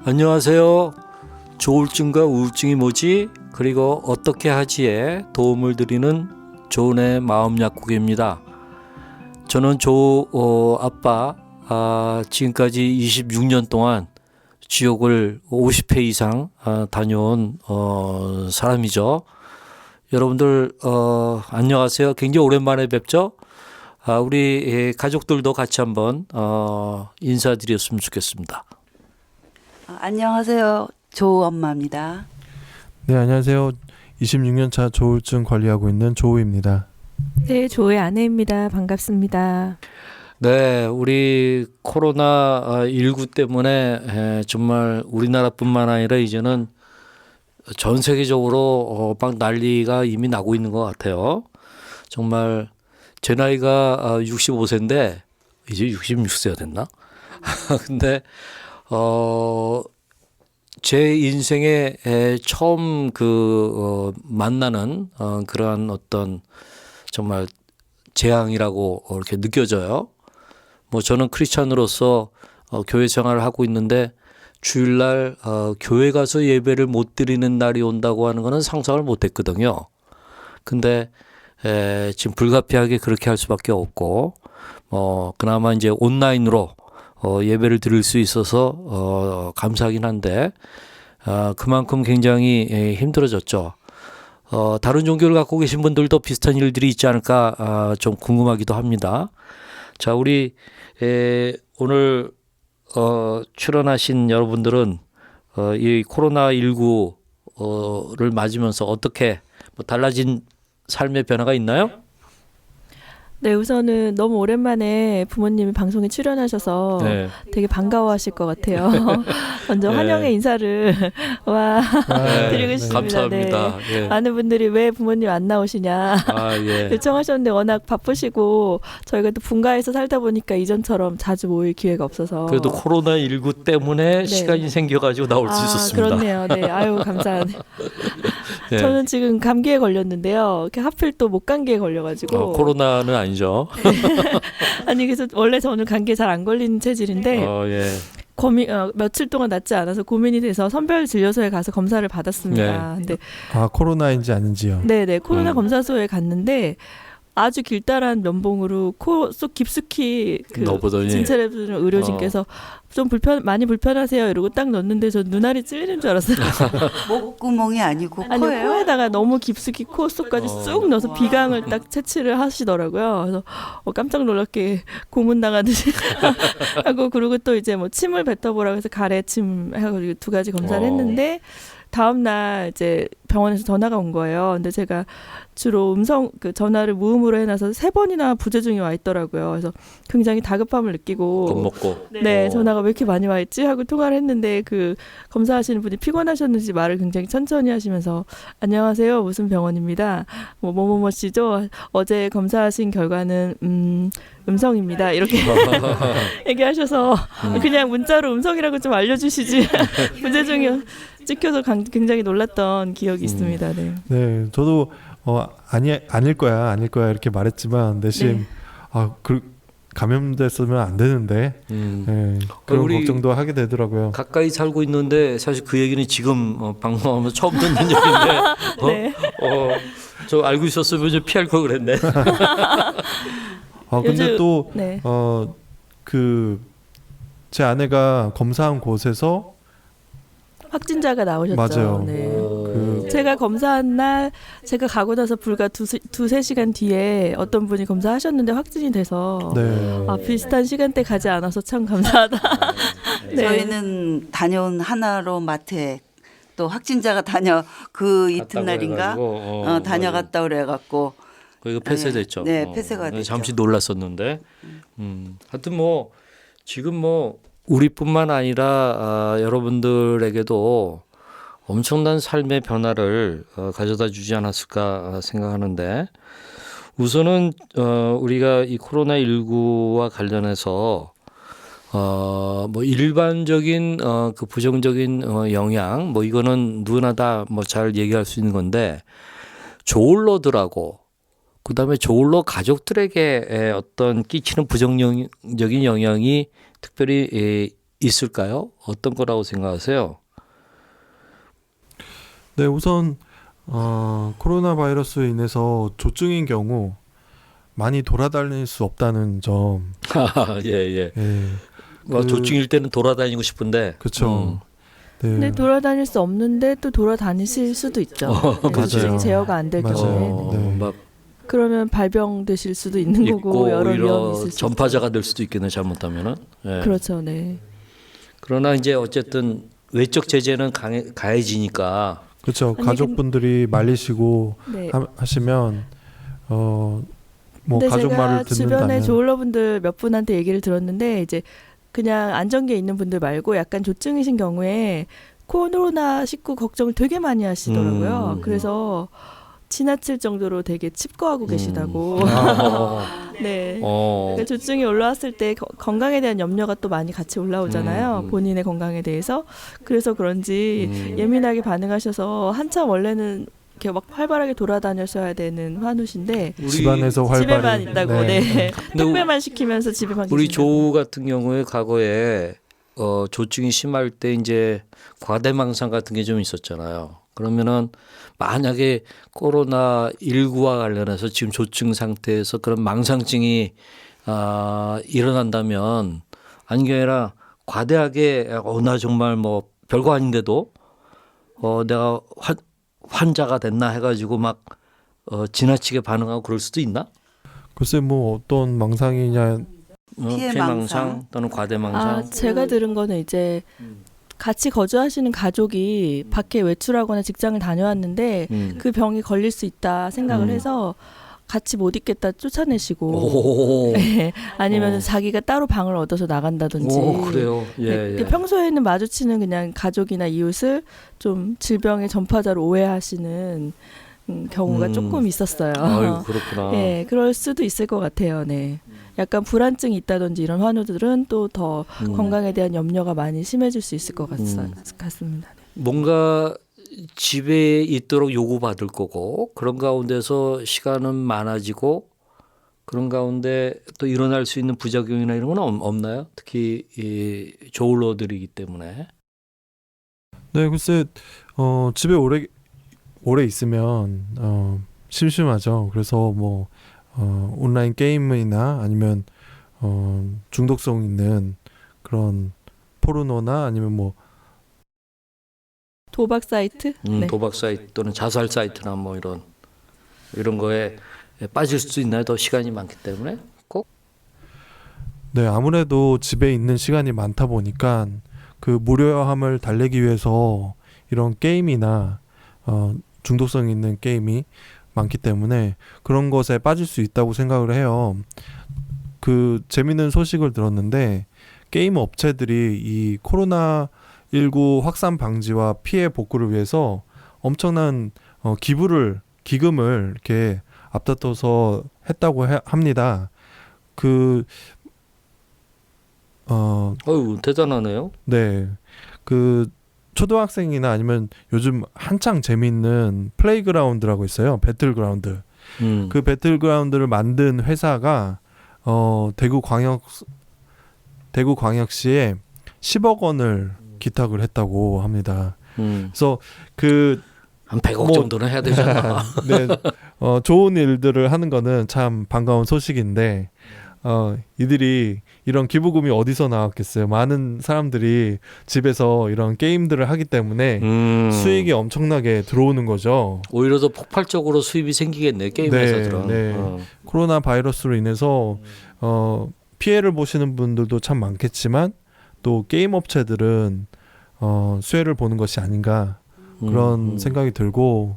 안녕하세요. 조울증과 우울증이 뭐지? 그리고 어떻게 하지에 도움을 드리는 조은의 마음 약국입니다. 저는 아빠 지금까지 26년 동안 지옥을 50회 이상 다녀온 사람이죠. 여러분들 안녕하세요. 굉장히 오랜만에 뵙죠. 우리 가족들도 같이 한번 인사드렸으면 좋겠습니다. 안녕하세요. 조엄마입니다. 네, 안녕하세요. 26년차 조울증 관리하고 있는 조우입니다. 네, 조의 아내입니다. 반갑습니다. 네, 우리 코로나19 때문에 정말 우리나라뿐만 아니라 이제는 전 세계적으로 막 난리가 이미 나고 있는 것 같아요. 정말 제 나이가 65세인데 이제 66세가 됐나? 근데 제 인생에 처음 만나는 그러한 어떤 정말 재앙이라고 이렇게 느껴져요. 뭐 저는 크리스찬으로서 교회 생활을 하고 있는데 주일날 교회 가서 예배를 못 드리는 날이 온다고 하는 거는 상상을 못 했거든요. 근데 지금 불가피하게 그렇게 할 수밖에 없고 그나마 이제 온라인으로 예배를 드릴 수 있어서 감사하긴 한데 그만큼 굉장히 힘들어졌죠. 다른 종교를 갖고 계신 분들도 비슷한 일들이 있지 않을까 좀 궁금하기도 합니다. 자, 우리 오늘 출연하신 여러분들은 이 코로나19를 맞으면서 어떻게 달라진 삶의 변화가 있나요? 네, 우선은 너무 오랜만에 부모님이 방송에 출연하셔서 네. 되게 반가워하실 것 같아요. 먼저 네. 환영의 인사를 드리고 싶습니다. 감사합니다. 네. 예. 많은 분들이 왜 부모님 안 나오시냐 예. 요청하셨는데 워낙 바쁘시고 저희가 또 분가해서 살다 보니까 이전처럼 자주 모일 기회가 없어서 그래도 코로나19 때문에 네. 시간이 생겨가지고 나올 수 있었습니다. 그렇네요. 네, 아유 감사하네. 네. 저는 지금 감기에 걸렸는데요. 이렇게 하필 또 목감기에 걸려가지고 코로나는 아니죠. 아니 그래서 원래 저는 감기에 잘 안 걸리는 체질인데 예. 며칠 동안 낫지 않아서 고민이 돼서 선별진료소에 가서 검사를 받았습니다. 근데 코로나인지 아닌지요? 네네 코로나 검사소에 갔는데 아주 길다란 면봉으로 코 속 깊숙이 넣어보더니 진찰해 주는 의료진께서 좀 많이 불편하세요 이러고 딱 넣었는데 저 눈알이 찔리는 줄 알았어요. 목구멍이 아니고 아니 코예요? 코에다가 너무 깊숙이 코 속까지 쑥 넣어서 와. 비강을 딱 채취를 하시더라고요. 그래서 깜짝 놀랍게 고문 당하듯이 하고 그리고 또 이제 뭐 침을 뱉어보라고 해서 가래침 해가지고 2가지 검사를 했는데 다음 날 이제 병원에서 전화가 온 거예요. 근데 제가 주로 전화를 무음으로 해놔서 3번이나 부재중이 와 있더라고요. 그래서 굉장히 다급함을 느끼고 겁먹고. 네, 전화가 왜 이렇게 많이 와 있지 하고 통화를 했는데 그 검사하시는 분이 피곤하셨는지 말을 굉장히 천천히 하시면서 안녕하세요, 무슨 병원입니다. 뭐뭐뭐 씨죠. 어제 검사하신 결과는 음성입니다. 이렇게 얘기하셔서 그냥 문자로 음성이라고 좀 알려주시지. 부재중이 찍혀서 굉장히 놀랐던 기억이 있습니다. 네. 네, 저도 아닐 거야 이렇게 말했지만 내심 감염됐으면 안 되는데 그런 우리 걱정도 하게 되더라고요. 가까이 살고 있는데 사실 그 얘기는 지금 방송하면서 처음 듣는 얘기인데 네. 저 알고 있었으면 좀 피할 걸 그랬네. 근데 요즘- 또 네. 제 아내가 검사한 곳에서 확진자가 나오셨죠. 맞아요. 네. 그 제가 검사한 날 제가 가고 나서 불과 두세 시간 뒤에 어떤 분이 검사하셨는데 확진이 돼서 네. 비슷한 시간대 가지 않아서 참 감사하다. 네. 저희는 다녀온 하나로 마트에 또 확진자가 그 이튿날인가 다녀갔다 그래갖고 이거 폐쇄됐죠. 네, 폐쇄가 됐죠. 잠시 놀랐었는데. 하여튼 지금 우리뿐만 아니라 여러분들에게도 엄청난 삶의 변화를 가져다 주지 않았을까 생각하는데 우선은 우리가 이 코로나19와 관련해서 일반적인 그 부정적인 영향 이거는 누구나 다 잘 얘기할 수 있는 건데 조울러들하고 그다음에 조울러 가족들에게 어떤 끼치는 부정적인 영향이 특별히 있을까요? 어떤 거라고 생각하세요? 네, 우선 코로나 바이러스로 인해서 조증인 경우 많이 돌아다닐 수 없다는 점. 예, 예. 예, 그- 조증일 때는 돌아다니고 싶은데. 그렇죠. 네. 근데 돌아다닐 수 없는데 또 돌아다니실 수도 있죠. 네, 맞아요. 조증이 제어가 안 될 맞아요. 경우에. 네. 네. 막 그러면 발병 되실 수도 있는 있고 거고 여러 위험이 오히려 있을 수 전파자가 될 수도 있겠네 잘못하면은. 예. 있죠. 그렇죠. 네. 그러나 이제 어쨌든 외적 제재는 가해지니까. 그렇죠. 아니, 가족분들이 말리시고 네. 하시면 뭐 근데 가족 제가 말을 주변에 듣는다면 조울러분들 몇 분한테 얘기를 들었는데 이제 그냥 안정기에 있는 분들 말고 약간 조증이신 경우에 코로나19 걱정을 되게 많이 하시더라고요. 그래서 지나칠 정도로 되게 칩거하고 계시다고. 네. 그러니까 조증이 올라왔을 때 건강에 대한 염려가 또 많이 같이 올라오잖아요. 본인의 건강에 대해서. 그래서 그런지 예민하게 반응하셔서 한참 원래는 이렇게 막 활발하게 돌아다녔어야 되는 환우신데 집안에서 활발히 집에만 있다고. 네. 근데 택배만 시키면서 집에만 우리 계신다고. 조 같은 경우에 과거에 조증이 심할 때 이제 과대망상 같은 게 좀 있었잖아요. 그러면은 만약에 코로나 19와 관련해서 지금 조증 상태에서 그런 망상증이 일어난다면 아닌 게 아니라 과대하게 나 정말 뭐 별거 아닌데도 내가 환자가 됐나 해가지고 막 지나치게 반응하고 그럴 수도 있나? 글쎄 뭐 어떤 망상이냐. 피해망상 또는 과대망상. 제가 들은 거는 이제 같이 거주하시는 가족이 밖에 외출하거나 직장을 다녀왔는데 그 병이 걸릴 수 있다 생각을 해서 같이 못 있겠다 쫓아내시고 오. 네. 아니면 자기가 따로 방을 얻어서 나간다든지. 그래요. 예, 예. 평소에는 마주치는 그냥 가족이나 이웃을 좀 질병의 전파자로 오해하시는 경우가 조금 있었어요. 아유, 그렇구나. 네, 그럴 수도 있을 것 같아요. 네. 약간 불안증이 있다든지 이런 환우들은 또 더 건강에 대한 염려가 많이 심해질 수 있을 것 같습니다. 뭔가 집에 있도록 요구받을 거고 그런 가운데서 시간은 많아지고 그런 가운데 또 일어날 수 있는 부작용이나 이런 건 없나요? 특히 이 조울러들이기 때문에. 네, 글쎄 집에 오래 있으면 심심하죠. 그래서 뭐 온라인 게임이나 아니면 중독성 있는 그런 포르노나 아니면 뭐 도박 사이트? 네. 도박 사이트 또는 자살 사이트나 뭐 이런 거에 빠질 수 있나요? 더 시간이 많기 때문에 꼭? 네, 아무래도 집에 있는 시간이 많다 보니까 그 무료함을 달래기 위해서 이런 게임이나 중독성 있는 게임이 많기 때문에 그런 것에 빠질 수 있다고 생각을 해요. 그 재밌는 소식을 들었는데 게임 업체들이 이 코로나19 확산 방지와 피해 복구를 위해서 엄청난 기금을 이렇게 앞다퉈서 했다고 합니다. 어유 대단하네요. 네. 그 초등학생이나 아니면 요즘 한창 재밌는 플레이그라운드라고 있어요. 배틀그라운드. 그 배틀그라운드를 만든 회사가 대구광역시에 10억 원을 기탁을 했다고 합니다. 그래서 한 100억 정도는 해야 되잖아. 네, 좋은 일들을 하는 거는 참 반가운 소식인데 이들이 이런 기부금이 어디서 나왔겠어요. 많은 사람들이 집에서 이런 게임들을 하기 때문에 수익이 엄청나게 들어오는 거죠. 오히려 더 폭발적으로 수입이 생기겠네 게임 회사들은. 네. 코로나 바이러스로 인해서 피해를 보시는 분들도 참 많겠지만 또 게임 업체들은 수혜를 보는 것이 아닌가 그런 생각이 들고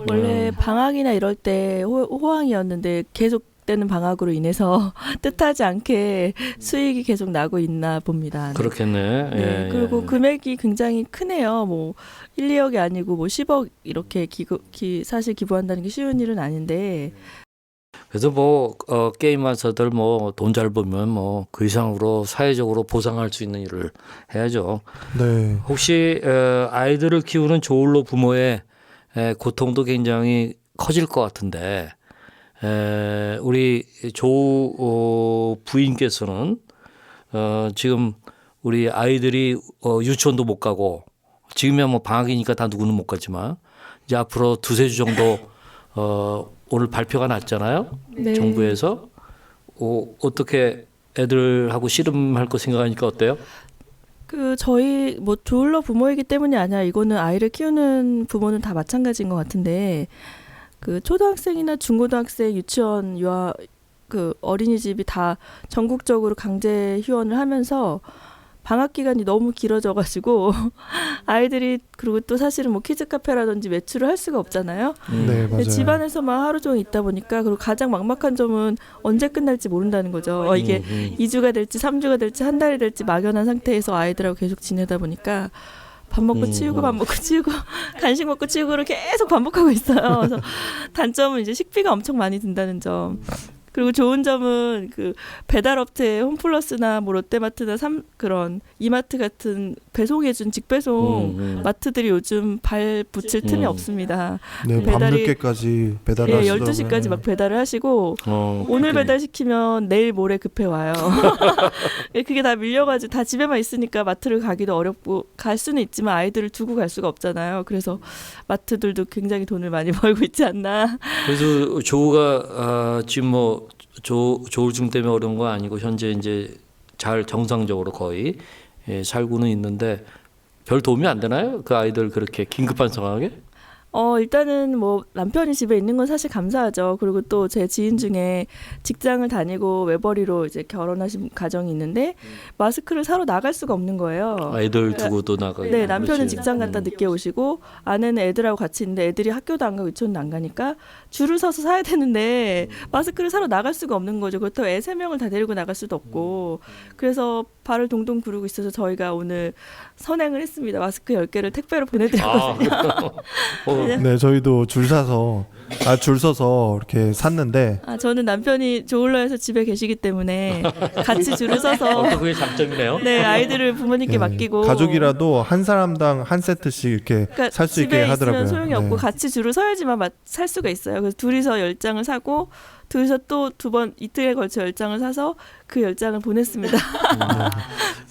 원래 방학이나 이럴 때 호황이었는데 계속되는 방학으로 인해서 뜻하지 않게 수익이 계속 나고 있나 봅니다. 네. 그렇겠네. 네. 예, 그리고 예. 금액이 굉장히 크네요. 뭐 1, 2억이 아니고 뭐 10억 이렇게 사실 기부한다는 게 쉬운 일은 아닌데. 그래서 뭐 게임 회사들 뭐 돈 잘 벌면 뭐 그 이상으로 사회적으로 보상할 수 있는 일을 해야죠. 네. 혹시 아이들을 키우는 조울로 부모의 고통도 굉장히 커질 것 같은데 우리 조 부인께서는 지금 우리 아이들이 유치원도 못 가고 지금이야 뭐 방학이니까 다 누구는 못 가지만 이제 앞으로 두세 주 정도 오늘 발표가 났잖아요. 네. 정부에서 어떻게 애들하고 씨름할 거 생각하니까 어때요? 그 저희 뭐 조울러 부모이기 때문이 아니라 이거는 아이를 키우는 부모는 다 마찬가지인 것 같은데 그 초등학생이나 중고등학생 유치원 유아 그 어린이집이 다 전국적으로 강제 휴원을 하면서 방학 기간이 너무 길어져가지고 아이들이 그리고 또 사실은 뭐 키즈 카페라든지 외출을 할 수가 없잖아요. 네, 근데 맞아요. 집안에서만 하루 종일 있다 보니까 그리고 가장 막막한 점은 언제 끝날지 모른다는 거죠. 이게 2주가 될지 3주가 될지 한 달이 될지 막연한 상태에서 아이들하고 계속 지내다 보니까 밥 먹고 치우고 밥 먹고 치우고 간식 먹고 치우고를 계속 반복하고 있어요. 그래서 단점은 이제 식비가 엄청 많이 든다는 점. 그리고 좋은 점은 그 배달업체 홈플러스나 뭐 롯데마트나 그런 이마트 같은 배송해준 직배송 마트들이 요즘 발 붙일 틈이 없습니다. 네, 배달이- 밤늦게까지 배달을 예, 하시더라고요. 12시까지 막 배달을 하시고 오늘 그렇군요. 배달시키면 내일 모레 급해 와요. 예, 그게 다 밀려가지고 다 집에만 있으니까 마트를 가기도 어렵고 갈 수는 있지만 아이들을 두고 갈 수가 없잖아요. 그래서 마트들도 굉장히 돈을 많이 벌고 있지 않나. 그래서 조우가 지금 뭐 조울증 때문에 어려운 거 아니고 현재 이제 잘 정상적으로 거의 살고는 있는데 별 도움이 안 되나요? 그 아이들 그렇게 긴급한 상황에? 일단은 뭐 남편이 집에 있는 건 사실 감사하죠. 그리고 또 제 지인 중에 직장을 다니고 외벌이로 이제 결혼하신 가정이 있는데 마스크를 사러 나갈 수가 없는 거예요. 아이들 두고도 나가고. 네, 남편은 그렇지. 직장 갔다 늦게 오시고 아내는 애들하고 같이 있는데 애들이 학교도 안 가고 유치원도 안 가니까 줄을 서서 사야 되는데 마스크를 사러 나갈 수가 없는 거죠. 그렇다고 애 3명을 다 데리고 나갈 수도 없고 그래서 발을 동동 구르고 있어서 저희가 오늘 선행을 했습니다. 마스크 10개를 택배로 보내드렸거든요. 네, 저희도 줄 서서 이렇게 샀는데 저는 남편이 조울러에서 집에 계시기 때문에 같이 줄을 서서 또 그게 장점이네요. 네, 아이들을 부모님께 네, 맡기고 가족이라도 한 사람당 한 세트씩 이렇게 그러니까 살 수 있게 집에 하더라고요. 있으면 소용이 없고 네. 같이 줄을 서야지만 살 수가 있어요. 그래서 둘이서 10장을 사고 둘이서 또 2번 이틀에 걸쳐 10장을 사서 그 10장을 보냈습니다.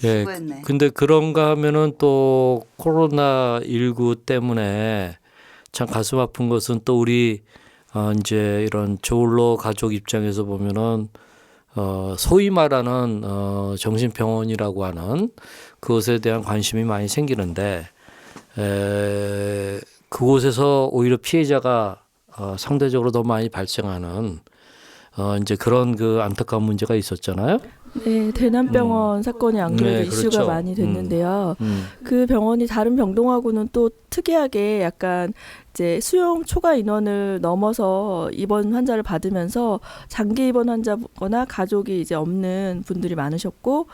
예. 수고했네. 근데 그런가 하면은 또 코로나 19 때문에 참 가슴 아픈 것은 또 우리 이제 이런 조울러 가족 입장에서 보면은 소위 말하는 정신병원이라고 하는 그것에 대한 관심이 많이 생기는데 그곳에서 오히려 피해자가 상대적으로 더 많이 발생하는 이제 그런 그 안타까운 문제가 있었잖아요. 네, 대남병원 사건이 안 그래도 네, 이슈가 그렇죠. 많이 됐는데요. 그 병원이 다른 병동하고는 또 특이하게 약간 이제 수용 초과 인원을 넘어서 입원 환자를 받으면서 장기 입원 환자거나 가족이 이제 없는 분들이 많으셨고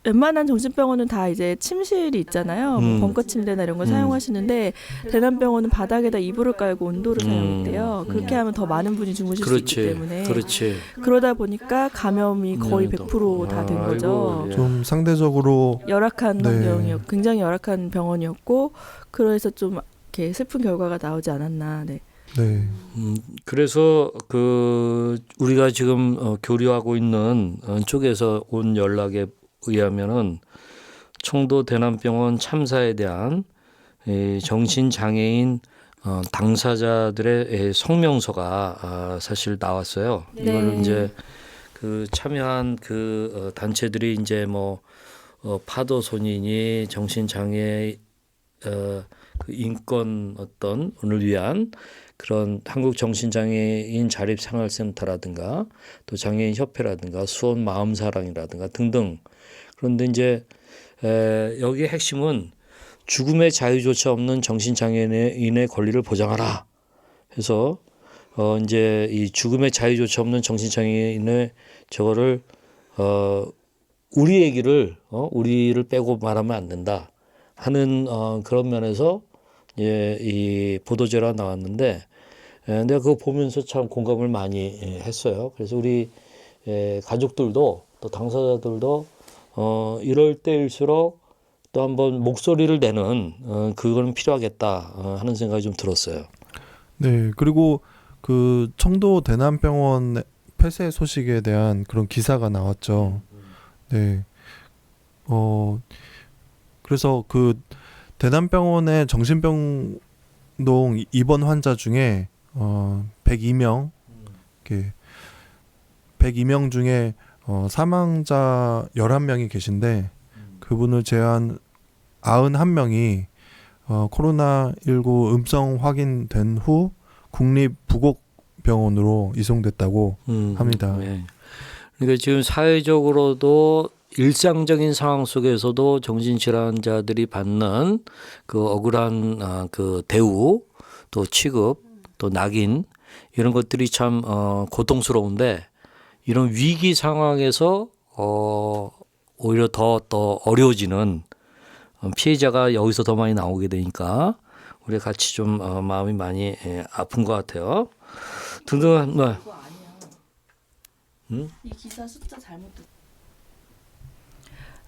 웬만한 정신병원은 다 이제 침실이 있잖아요. 뭐 벙커 침대나 이런 걸 사용하시는데 대남병원은 바닥에다 이불을 깔고 온도를 사용했대요. 그렇게 하면 더 많은 분이 주무실 수 있기 때문에 그렇지. 그러다 보니까 감염이 거의 100% 다 된 거죠. 아이고, 예. 좀 상대적으로 열악한 네. 환경이었고 굉장히 열악한 병원이었고 그래서 좀 이렇게 슬픈 결과가 나오지 않았나. 네. 네. 그래서 그 우리가 지금 교류하고 있는 쪽에서 온 연락에 의하면은 청도 대남병원 참사에 대한 정신장애인 당사자들의 성명서가 사실 나왔어요. 네. 이걸 이제 그 참여한 그 단체들이 이제 뭐 파도손이니 정신장애 그 인권 어떤을 위한 그런 한국정신장애인 자립생활센터라든가 또 장애인협회라든가 수원 마음사랑이라든가 등등. 그런데 이제 여기의 핵심은 죽음의 자유조차 없는 정신장애인의 권리를 보장하라 해서 이제 이 죽음의 자유조차 없는 정신장애인의 저거를 우리 얘기를 우리를 빼고 말하면 안 된다 하는 그런 면에서 이 보도자료가 나왔는데 내가 그거 보면서 참 공감을 많이 했어요. 그래서 우리 가족들도 또 당사자들도 이럴 때일수록 또 한번 목소리를 내는 그거는 필요하겠다 하는 생각이 좀 들었어요. 네, 그리고 그 청도 대남병원 폐쇄 소식에 대한 그런 기사가 나왔죠. 네. 그래서 그 대남병원의 정신병동 입원 환자 중에 102명 102명 중에 사망자 11명이 계신데 그분을 제한 91명이 코로나19 음성 확인된 후 국립부곡병원으로 이송됐다고 합니다. 네. 그러니까 지금 사회적으로도 일상적인 상황 속에서도 정신질환자들이 받는 그 억울한 그 대우, 또 취급, 또 낙인 이런 것들이 참 고통스러운데 이런 위기 상황에서 오히려 더 어려워지는 피해자가 여기서 더 많이 나오게 되니까 우리 같이 좀 마음이 많이 아픈 것 같아요. 등등한 뭐. 이 기사 숫자 잘못됐.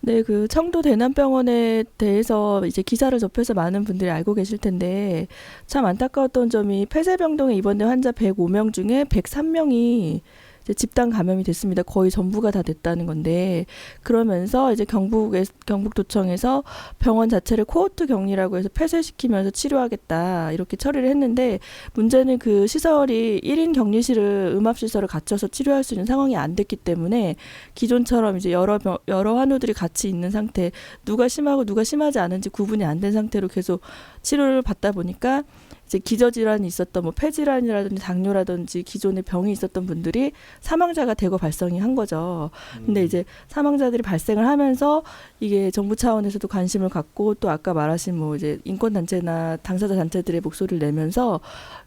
네, 그 청도 대남병원에 대해서 이제 기사를 접해서 많은 분들이 알고 계실 텐데 참 안타까웠던 점이 폐쇄병동에 입원된 환자 105명 중에 103명이 이제 집단 감염이 됐습니다. 거의 전부가 다 됐다는 건데 그러면서 이제 경북도청에서 병원 자체를 코호트 격리라고 해서 폐쇄시키면서 치료하겠다 이렇게 처리를 했는데 문제는 그 시설이 1인 격리실을 음압시설을 갖춰서 치료할 수 있는 상황이 안 됐기 때문에 기존처럼 이제 여러 환우들이 같이 있는 상태 누가 심하고 누가 심하지 않은지 구분이 안 된 상태로 계속 치료를 받다 보니까 이제 기저질환이 있었던 뭐 폐질환이라든지 당뇨라든지 기존에 병이 있었던 분들이 사망자가 대거 발생이 한 거죠. 근데 이제 사망자들이 발생을 하면서 이게 정부 차원에서도 관심을 갖고 또 아까 말하신 뭐 이제 인권단체나 당사자 단체들의 목소리를 내면서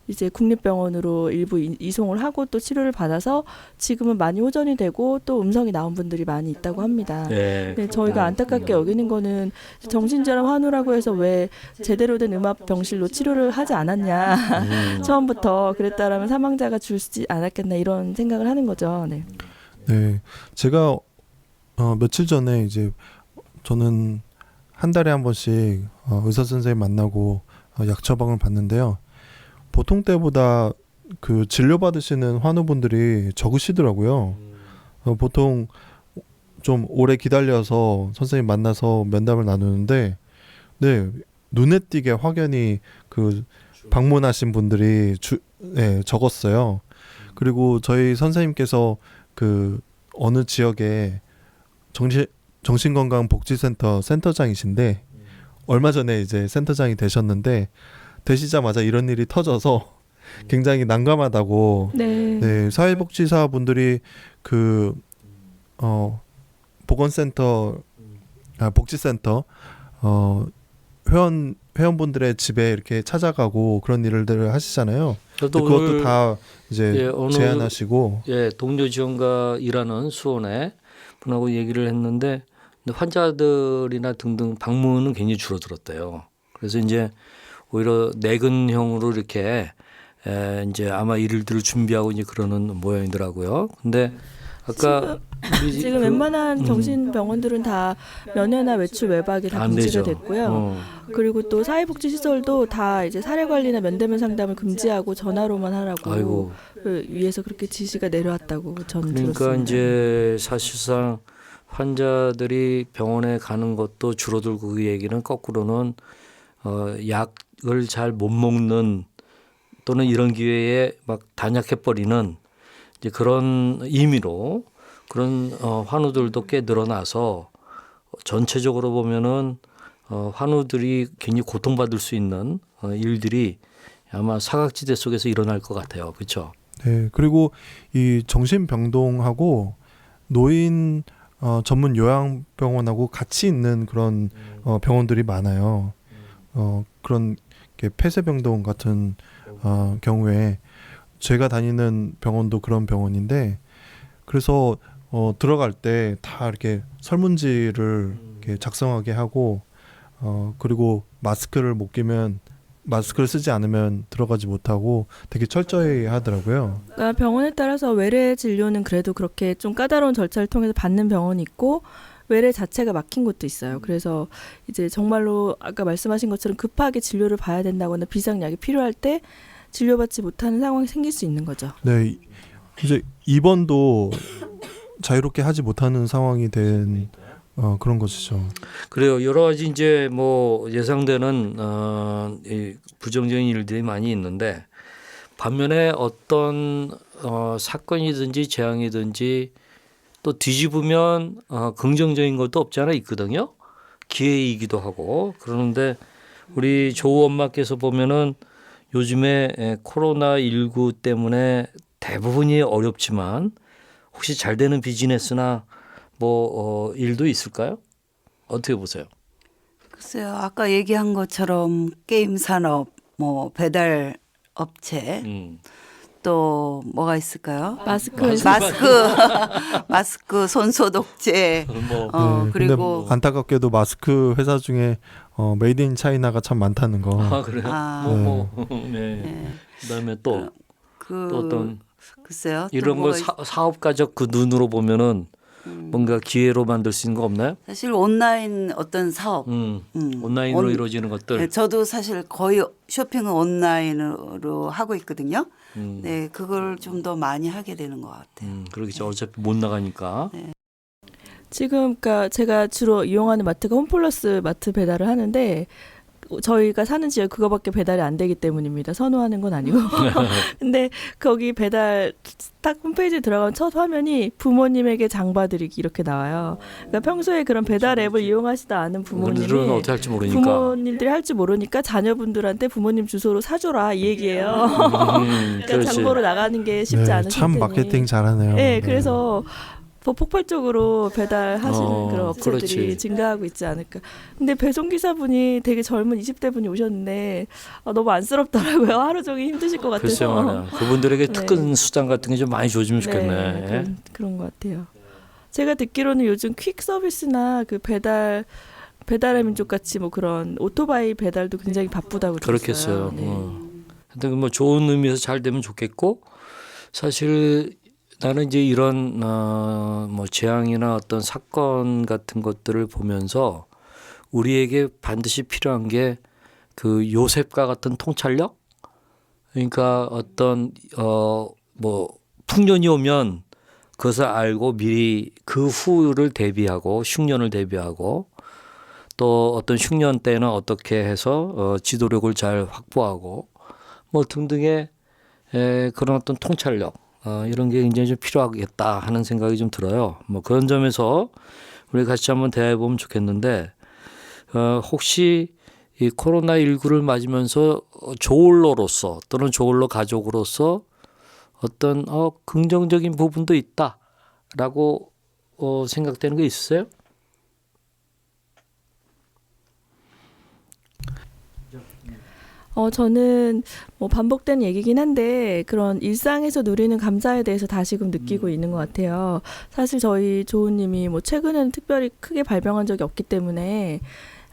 이제 국립병원으로 일부 이송을 하고 또 치료를 받아서 지금은 많이 호전이 되고 또 음성이 나온 분들이 많이 있다고 합니다. 네. 네, 저희가 안타깝게 여기는 거는 정신질환 환우라고 해서 왜 제대로 된 음압 병실로 치료를 하지 않았냐. 처음부터 그랬다라면 사망자가 줄지 않았겠나 이런 생각을 하는 거죠. 네. 네, 제가 며칠 전에 이제 저는 한 달에 한 번씩 의사 선생님 만나고 약 처방을 받는데요. 보통 때보다 그 진료 받으시는 환우분들이 적으시더라고요. 보통 좀 오래 기다려서 선생님 만나서 면담을 나누는데, 네, 눈에 띄게 확연히 그 방문하신 분들이 적었어요. 그리고 저희 선생님께서 그 어느 지역에 정신건강복지센터 센터장이신데 얼마 전에 이제 센터장이 되셨는데 되시자마자 이런 일이 터져서 굉장히 난감하다고. 네. 네, 사회복지사 분들이 그 보건센터, 복지센터 회원분들의 집에 이렇게 찾아가고 그런 일들을 하시잖아요. 그것도 다 이제 제안하시고. 예, 동료 지원과 일하는 수원에 분하고 얘기를 했는데 환자들이나 등등 방문은 굉장히 줄어들었대요. 그래서 이제 오히려 내근형으로 이렇게 이제 아마 일들을 준비하고 이제 그러는 모양이더라고요. 근데 아까 지금 웬만한 정신병원들은 다 면회나 외출 외박이 다 금지가 됐고요. 그리고 또 사회복지시설도 다 이제 사례관리나 면대면 상담을 금지하고 전화로만 하라고 그 위에서 그렇게 지시가 내려왔다고 저는 그러니까 들었습니다. 이제 사실상 환자들이 병원에 가는 것도 줄어들고 그 얘기는 거꾸로는 약을 잘 못 먹는 또는 이런 기회에 막 단약해버리는 이제 그런 의미로 그런 환우들도 꽤 늘어나서 전체적으로 보면은 환우들이 굉장히 고통받을 수 있는 일들이 아마 사각지대 속에서 일어날 것 같아요. 그렇죠? 네. 그리고 이 정신병동하고 노인 전문 요양병원하고 같이 있는 그런 병원들이 많아요. 그런 폐쇄병동 같은 경우에 제가 다니는 병원도 그런 병원인데 그래서 들어갈 때 다 이렇게 설문지를 이렇게 작성하게 하고 그리고 마스크를 쓰지 않으면 들어가지 못하고 되게 철저히 하더라고요. 그러니까 병원에 따라서 외래 진료는 그래도 그렇게 좀 까다로운 절차를 통해서 받는 병원이 있고 외래 자체가 막힌 곳도 있어요. 그래서 이제 정말로 아까 말씀하신 것처럼 급하게 진료를 봐야 된다거나 비상약이 필요할 때 진료받지 못하는 상황이 생길 수 있는 거죠. 네, 이제 입원도 자유롭게 하지 못하는 상황이 된 그런 것이죠. 그래요. 여러 가지 이제 뭐 예상되는 이 부정적인 일들이 많이 있는데 반면에 어떤 사건이든지 재앙이든지 또 뒤집으면 긍정적인 것도 없지 않아 있거든요. 기회이기도 하고 그러는데 우리 조 엄마께서 보면은 요즘에 코로나19 때문에 대부분이 어렵지만 혹시 잘 되는 비즈니스나 뭐 일도 있을까요? 어떻게 보세요? 글쎄요. 아까 얘기한 것처럼 게임 산업, 뭐 배달 업체 또 뭐가 있을까요? 마스크 손소독제 뭐 그리고 근데 안타깝게도 마스크 회사 중에 메이드 인 차이나가 참 많다는 거. 그래요? 아. 네. 그다음에 또 어떤 글쎄요. 또 이런 걸 뭐가 사업가적 그 눈으로 보면은 뭔가 기회로 만들 수 있는 거 없나요? 사실 온라인 어떤 사업 온라인으로 이루어지는 것들. 네, 저도 사실 거의 쇼핑은 온라인으로 하고 있거든요. 네, 그걸 좀 더 많이 하게 되는 것 같아요. 그러겠죠. 어차피 못 나가니까. 지금 그러니까 제가 주로 이용하는 마트가 홈플러스 마트 배달을 하는데 저희가 사는 지역 그거밖에 배달이 안 되기 때문입니다. 선호하는 건 아니고. 근데 거기 배달 딱 홈페이지에 들어가면 첫 화면이 부모님에게 장 봐드리기 이렇게 나와요. 그러니까 평소에 그런 배달 앱을 이용하시다 않은 그분들은 부모님이 어떻게 할지 모르니까. 부모님들이 할 줄 모르니까 자녀분들한테 부모님 주소로 사줘라 이 얘기예요. 그러니까 그렇지. 장보러 나가는 게 쉽지 네, 않으실 참 테니. 마케팅 잘하네요. 네, 그래서 폭발적으로 배달하시는 그런 업체들이 그렇지. 증가하고 있지 않을까. 근데 배송 기사분이 되게 젊은 20대 분이 오셨는데 너무 안쓰럽더라고요. 하루 종일 힘드실 것 글쎄 같아서. 말이야. 그분들에게 네. 특근 수당 같은 게 좀 많이 줘주면 좋겠네. 그런 것 같아요. 제가 듣기로는 요즘 퀵 서비스나 그 배달의 민족 같이 뭐 그런 오토바이 배달도 굉장히 바쁘다고 들었어요. 그렇겠어요. 네. 하여튼 뭐 좋은 의미에서 잘 되면 좋겠고 사실 나는 이제 이런 뭐 재앙이나 어떤 사건 같은 것들을 보면서 우리에게 반드시 필요한 게 그 요셉과 같은 통찰력. 그러니까 어떤 뭐 풍년이 오면 그것을 알고 미리 그 후를 대비하고 흉년을 대비하고 또 어떤 흉년 때는 어떻게 해서 지도력을 잘 확보하고 뭐 등등의 그런 어떤 통찰력 이런 게 굉장히 좀 필요하겠다 하는 생각이 좀 들어요. 뭐 그런 점에서 우리 같이 한번 대화해 보면 좋겠는데 혹시 이 코로나19를 맞으면서 조울로로서 또는 조울로 가족으로서 어떤 긍정적인 부분도 있다라고 생각되는 게 있으세요? 저는 뭐 반복된 얘기긴 한데 그런 일상에서 누리는 감사에 대해서 다시금 느끼고 있는 것 같아요. 사실 저희 조우님이 뭐 최근에는 특별히 크게 발병한 적이 없기 때문에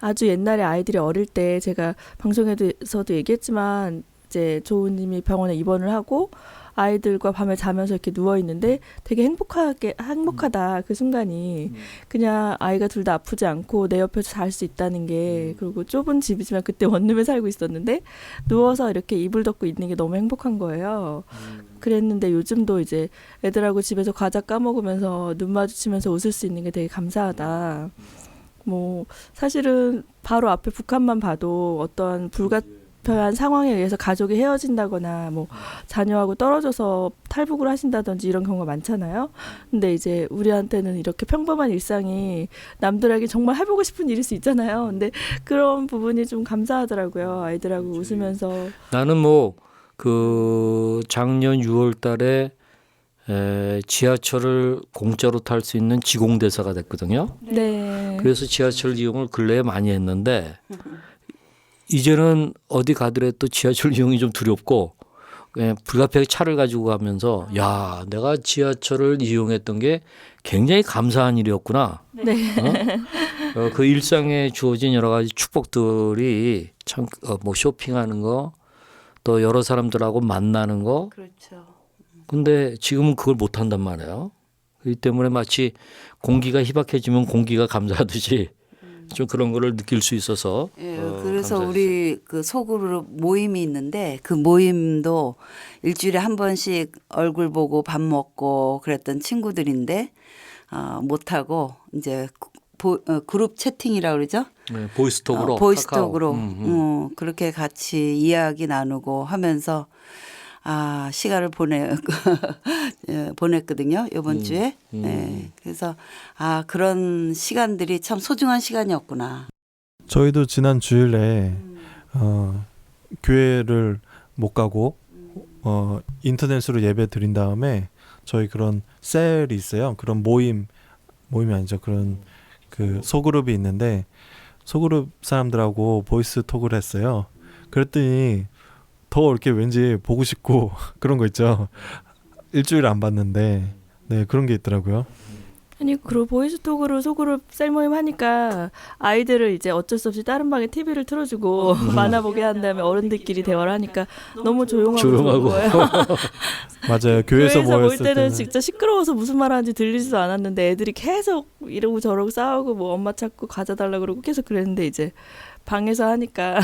아주 옛날에 아이들이 어릴 때 제가 방송에서도 얘기했지만 이제 조우님이 병원에 입원을 하고 아이들과 밤에 자면서 이렇게 누워 있는데 되게 행복하다 그 순간이 그냥 아이가 둘 다 아프지 않고 내 옆에서 잘 수 있다는 게 그리고 좁은 집이지만 그때 원룸에 살고 있었는데 누워서 이렇게 이불 덮고 있는 게 너무 행복한 거예요. 그랬는데 요즘도 이제 애들하고 집에서 과자 까먹으면서 눈 마주치면서 웃을 수 있는 게 되게 감사하다. 뭐 사실은 바로 앞에 북한만 봐도 어떤 불가피한 상황에 의해서 가족이 헤어진다거나 뭐 자녀하고 떨어져서 탈북을 하신다든지 이런 경우가 많잖아요. 근데 이제 우리한테는 이렇게 평범한 일상이 남들에게 정말 해보고 싶은 일일 수 있잖아요. 근데 그런 부분이 좀 감사하더라고요. 아이들하고 웃으면서. 나는 뭐 그 작년 6월 달에 지하철을 공짜로 탈 수 있는 지공대사가 됐거든요. 네. 그래서 지하철 이용을 근래에 많이 했는데 이제는 어디 가더라도 지하철 이용이 좀 두렵고 그냥 불가피하게 차를 가지고 가면서 야 내가 지하철을 이용했던 게 굉장히 감사한 일이었구나. 네. 그 일상에 주어진 여러 가지 축복들이 참 뭐 쇼핑하는 거 또 여러 사람들하고 만나는 거 그렇죠. 근데 지금은 그걸 못 한단 말이에요. 그렇기 때문에 마치 공기가 희박해지면 공기가 감사하듯이 좀 그런 거를 느낄 수 있어서 예, 그래서 감사했어요. 우리 그 소그룹 모임이 있는데 그 모임도 일주일에 한 번씩 얼굴 보고 밥 먹고 그랬던 친구들인데 못 하고 이제 그룹 채팅이라고 그러죠. 네, 보이스톡으로 보이스톡으로 카카오. 그렇게 같이 이야기 나누고 하면서 시간을 보냈거든요. 이번 주에. 네. 그래서 그런 시간들이 참 소중한 시간이었구나. 저희도 지난 주일에 교회를 못 가고 인터넷으로 예배 드린 다음에 저희 그런 셀이 있어요. 그런 모임이 아니죠. 그런 그 소그룹이 있는데 소그룹 사람들하고 보이스 톡을 했어요. 그랬더니 더 이렇게 왠지 보고 싶고 그런 거 있죠. 일주일 안 봤는데 네 그런 게 있더라고요. 아니 그리고 보이스톡으로 소그룹 셀모임 하니까 아이들을 이제 어쩔 수 없이 다른 방에 TV를 틀어주고 만화 보게 한 다음에 어른들끼리 대화를 하니까 너무 조용하고 좋은 거예요. 맞아요. 교회에서 모일 모였을 때는 진짜 시끄러워서 무슨 말 하는지 들리지도 않았는데 애들이 계속 이러고 저러고 싸우고 뭐 엄마 찾고 과자 달라고 그러고 계속 그랬는데 이제 방에서 하니까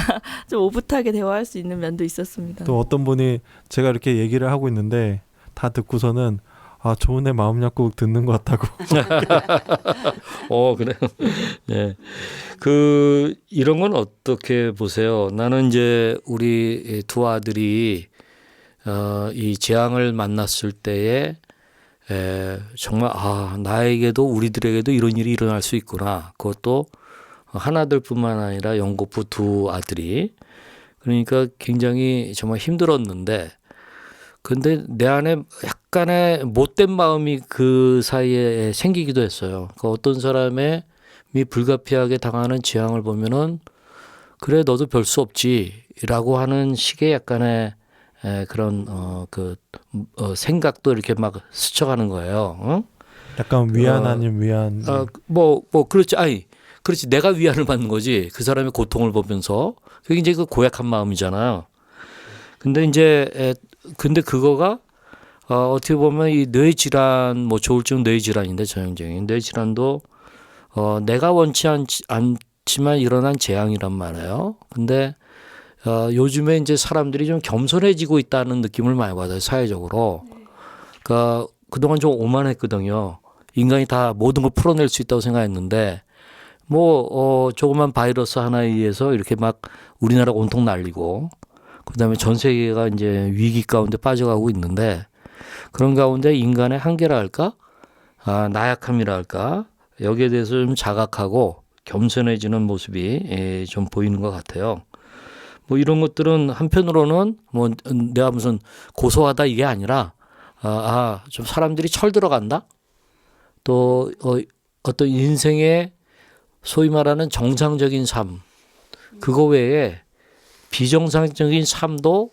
좀 오붓하게 대화할 수 있는 면도 있었습니다. 또 어떤 분이 제가 이렇게 얘기를 하고 있는데 다 듣고서는 좋은 애 마음 약국 듣는 것 같다고. 그래요. 네. 이런 건 어떻게 보세요? 나는 이제 우리 두 아들이 이 재앙을 만났을 때에 정말 나에게도 우리들에게도 이런 일이 일어날 수 있구나. 그것도 하나들뿐만 아니라 연고부 두 아들이. 그러니까 굉장히 정말 힘들었는데 근데 내 안에 약간의 못된 마음이 그 사이에 생기기도 했어요. 그러니까 어떤 사람이 불가피하게 당하는 재앙을 보면은 그래 너도 별 수 없지라고 하는 식의 약간의 그런 생각도 이렇게 막 스쳐가는 거예요. 어? 약간 위안 아닌 위안. 그렇지. 그렇지. 내가 위안을 받는 거지. 그 사람의 고통을 보면서 그게 이제 그 고약한 마음이잖아요. 근데 그거가 어떻게 보면 이 뇌질환, 조울증 뇌질환인데 전형적인 뇌질환도 내가 원치 않지만 일어난 재앙이란 말이에요. 근데 요즘에 이제 사람들이 좀 겸손해지고 있다는 느낌을 많이 받아요, 사회적으로. 그러니까 그동안 좀 오만했거든요. 인간이 다 모든 걸 풀어낼 수 있다고 생각했는데 조그만 바이러스 하나에 의해서 이렇게 막 우리나라 온통 날리고 그다음에 전 세계가 이제 위기 가운데 빠져가고 있는데 그런 가운데 인간의 한계라 할까? 나약함이라 할까? 여기에 대해서 좀 자각하고 겸손해지는 모습이 좀 보이는 것 같아요. 이런 것들은 한편으로는 내가 무슨 고소하다 이게 아니라 좀 사람들이 철들어간다? 또 어떤 인생의 소위 말하는 정상적인 삶 그거 외에 비정상적인 삶도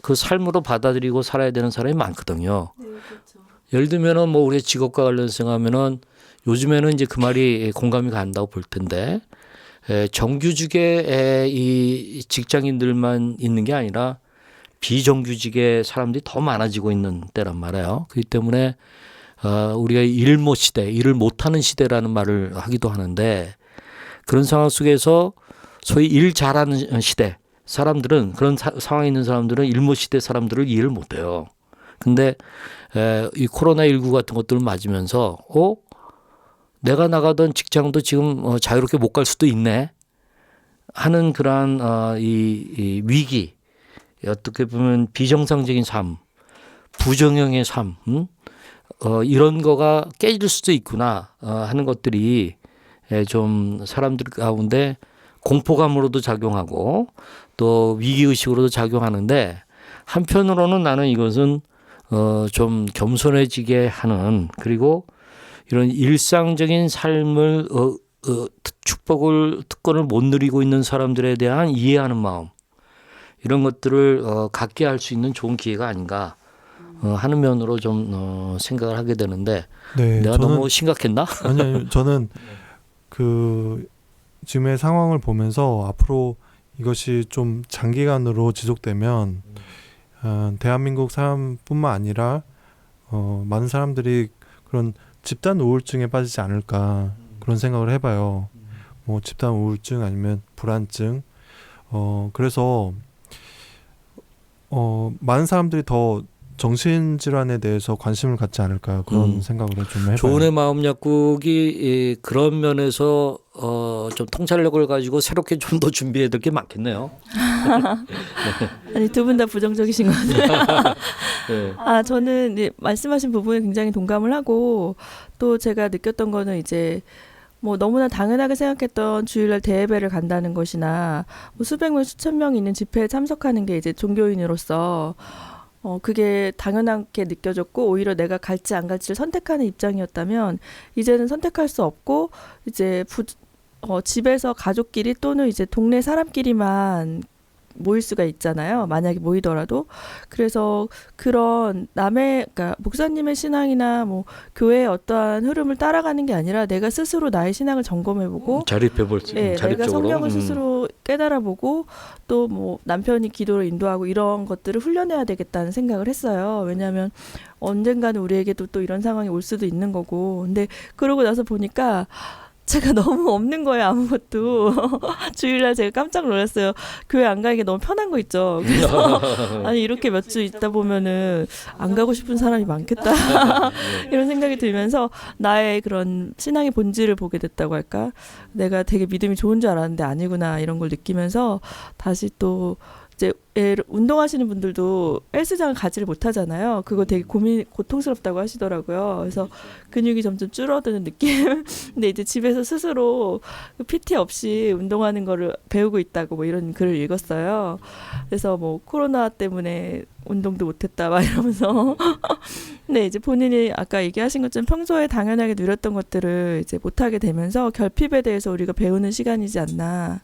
그 삶으로 받아들이고 살아야 되는 사람이 많거든요. 네, 그렇죠. 예를 들면은 우리의 직업과 관련해서 생각하면은 요즘에는 이제 그 말이 공감이 간다고 볼 텐데 정규직의 이 직장인들만 있는 게 아니라 비정규직의 사람들이 더 많아지고 있는 때란 말이에요. 그렇기 때문에 우리가 일모 시대, 일을 못하는 시대라는 말을 하기도 하는데 그런 상황 속에서 소위 일 잘하는 시대 사람들은 그런 상황에 있는 사람들은 일모 시대 사람들을 이해를 못해요. 근데 이 코로나19 같은 것들을 맞으면서 내가 나가던 직장도 지금 자유롭게 못 갈 수도 있네 하는 그러한 이 위기 어떻게 보면 비정상적인 삶 부정형의 삶 이런 거가 깨질 수도 있구나 하는 것들이 좀 사람들 가운데 공포감으로도 작용하고 또 위기의식으로도 작용하는데 한편으로는 나는 이것은 좀 겸손해지게 하는 그리고 이런 일상적인 삶을 특권을 못 누리고 있는 사람들에 대한 이해하는 마음 이런 것들을 갖게 할 수 있는 좋은 기회가 아닌가 하는 면으로 좀 생각을 하게 되는데 네, 내가 너무 심각했나? 아니요, 저는 지금의 상황을 보면서 앞으로 이것이 좀 장기간으로 지속되면 대한민국 사람뿐만 아니라 많은 사람들이 그런 집단 우울증에 빠지지 않을까 그런 생각을 해봐요. 집단 우울증 아니면 불안증. 그래서 많은 사람들이 더 정신 질환에 대해서 관심을 갖지 않을까 그런 생각을 좀 해봐요. 조은의 마음 약국이 그런 면에서 좀 통찰력을 가지고 새롭게 좀 더 준비해야 될 게 많겠네요. 아니 두 분 다 부정적이신 것 같아요. 네. 저는 이제 말씀하신 부분에 굉장히 동감을 하고 또 제가 느꼈던 거는 이제 뭐 너무나 당연하게 생각했던 주일날 대예배를 간다는 것이나 뭐 수백 명 수천 명 있는 집회에 참석하는 게 이제 종교인으로서 그게 당연하게 느껴졌고 오히려 내가 갈지 안 갈지를 선택하는 입장이었다면 이제는 선택할 수 없고 이제 집에서 가족끼리 또는 이제 동네 사람끼리만 모일 수가 있잖아요. 만약에 모이더라도. 그래서 그런 그러니까 목사님의 신앙이나 뭐 교회의 어떠한 흐름을 따라가는 게 아니라 내가 스스로 나의 신앙을 점검해보고 자립해볼 수 네, 자립적으로. 내가 성경을 스스로 깨달아보고 또 뭐 남편이 기도를 인도하고 이런 것들을 훈련해야 되겠다는 생각을 했어요. 왜냐하면 언젠가는 우리에게도 또 이런 상황이 올 수도 있는 거고. 근데 그러고 나서 보니까 제가 너무 없는 거예요, 아무것도. 주일날 제가 깜짝 놀랐어요. 교회 안 가는 게 너무 편한 거 있죠. 그래서 아니 이렇게 몇 주 있다 보면은 안 가고 싶은 사람이 많겠다. 이런 생각이 들면서 나의 그런 신앙의 본질을 보게 됐다고 할까? 내가 되게 믿음이 좋은 줄 알았는데 아니구나 이런 걸 느끼면서 다시 또 이제 운동하시는 분들도 헬스장을 가지를 못하잖아요. 그거 되게 고통스럽다고 하시더라고요. 그래서 근육이 점점 줄어드는 느낌. 근데 이제 집에서 스스로 PT 없이 운동하는 거를 배우고 있다고 뭐 이런 글을 읽었어요. 그래서 뭐 코로나 때문에 운동도 못했다 막 이러면서. 근데 이제 본인이 아까 얘기하신 것처럼 평소에 당연하게 누렸던 것들을 이제 못하게 되면서 결핍에 대해서 우리가 배우는 시간이지 않나.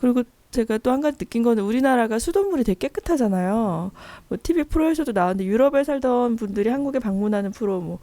그리고 제가 또 한 가지 느낀 거는 우리나라가 수돗물이 되게 깨끗하잖아요. 뭐 TV 프로에서도 나왔는데 유럽에 살던 분들이 한국에 방문하는 프로 뭐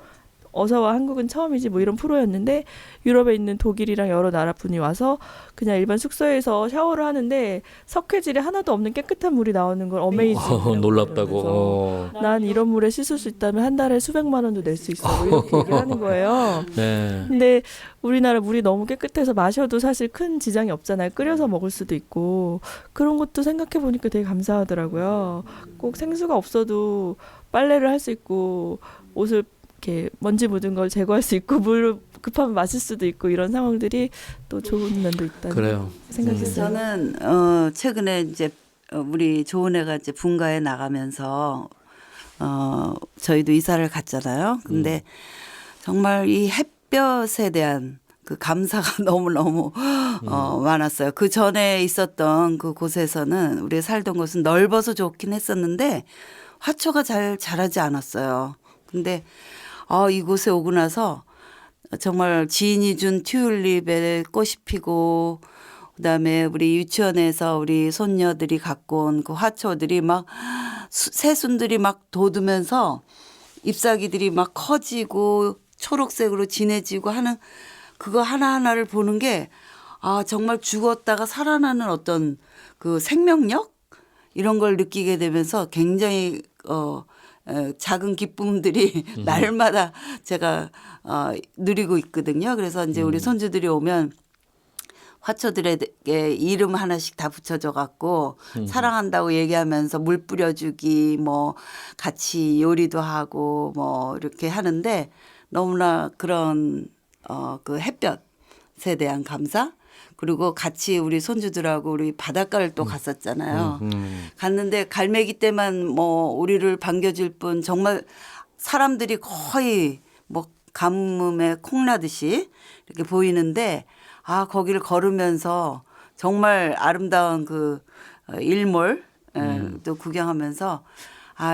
어서와 한국은 처음이지 뭐 이런 프로였는데 유럽에 있는 독일이랑 여러 나라 분이 와서 그냥 일반 숙소에서 샤워를 하는데 석회질이 하나도 없는 깨끗한 물이 나오는 걸 어메이징 놀랍다고. 난 이런 물에 씻을 수 있다면 한 달에 수백만 원도 낼 수 있어 뭐 이렇게 얘기를 하는 거예요. 네. 근데 우리나라 물이 너무 깨끗해서 마셔도 사실 큰 지장이 없잖아요. 끓여서 먹을 수도 있고 그런 것도 생각해 보니까 되게 감사하더라고요. 꼭 생수가 없어도 빨래를 할 수 있고 옷을 이렇게 먼지 묻은 걸 제거할 수 있고 물 급하면 마실 수도 있고 이런 상황들이 또 좋은 면도 있다는 그래요. 생각했어요. 저는 최근에 이제 우리 조은혜가 이제 분가에 나가면서 저희도 이사를 갔잖아요. 근데 정말 이 햇볕에 대한 그 감사가 너무너무 많았어요. 그 전에 있었던 그 곳에서는 우리가 살던 곳은 넓어서 좋긴 했었는데 화초가 잘 자라지 않았어요. 근데 이곳에 오고 나서 정말 지인이 준 튤립에 꽃이 피고 그다음에 우리 유치원에서 우리 손녀들이 갖고 온 그 화초들이 막 새순들이 막 돋으면서 잎사귀들이 막 커지고 초록색으로 진해지고 하는 그거 하나하나를 보는 게 정말 죽었다가 살아나는 어떤 그 생명력 이런 걸 느끼게 되면서 굉장히 작은 기쁨들이 날마다 제가 누리고 있거든요. 그래서 이제 우리 손주들이 오면 화초들에게 이름 하나씩 다 붙여줘 갖고 사랑한다고 얘기하면서 물 뿌려주기 뭐 같이 요리도 하고 뭐 이렇게 하는데 너무나 그런 그 햇볕에 대한 감사 그리고 같이 우리 손주들하고 우리 바닷가를 또 갔었잖아요. 갔는데 갈매기 때만 뭐 우리를 반겨줄 뿐 정말 사람들이 거의 뭐 가뭄에 콩나듯이 이렇게 보이는데 거기를 걸으면서 정말 아름다운 그 일몰 또 구경하면서